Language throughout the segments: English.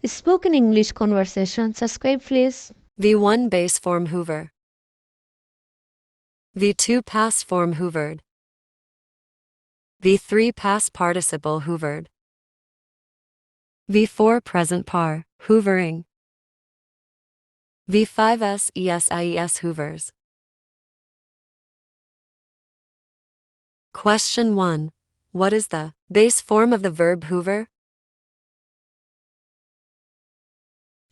Spoken English conversation. Subscribe please. V1 base form Hoover. V2 past form hoovered. V3 past participle hoovered. V4 present par, hoovering. V5 SESIES hoovers. Question 1. What is the base form of the verb hoover?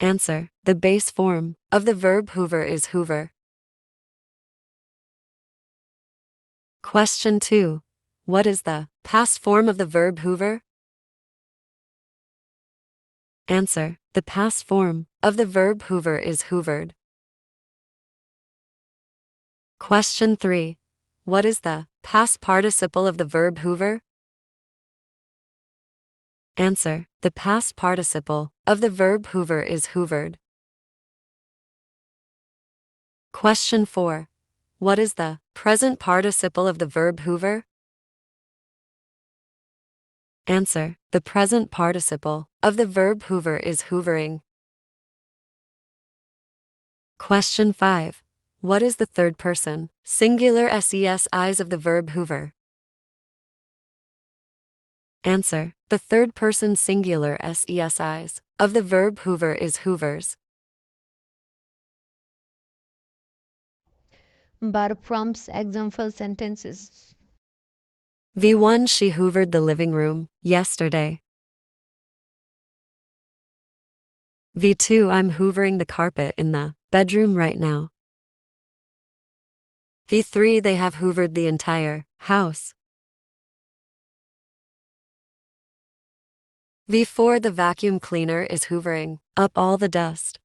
Answer. The base form of the verb hoover is hoover. Question 2. What is the past form of the verb hoover? Answer. The past form of the verb hoover is hoovered. Question 3. What is the past participle of the verb hoover? Answer. The past participle of the verb hoover is hoovered. Question 4. What is the present participle of the verb hoover? Answer. The present participle of the verb hoover is hoovering. Question 5. What is the third person singular SESIs of the verb hoover? Answer. The third person singular SESIs of the verb hoover is hoovers. Verb prompts example sentences. V1 She hoovered the living room yesterday. V2 I'm hoovering the carpet in the bedroom right now. V3 They have hoovered the entire house. V4 The vacuum cleaner is hoovering up all the dust.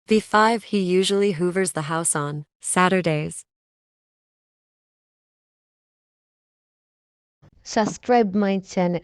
V5 He usually hoovers the house on Saturdays. Subscribe my channel.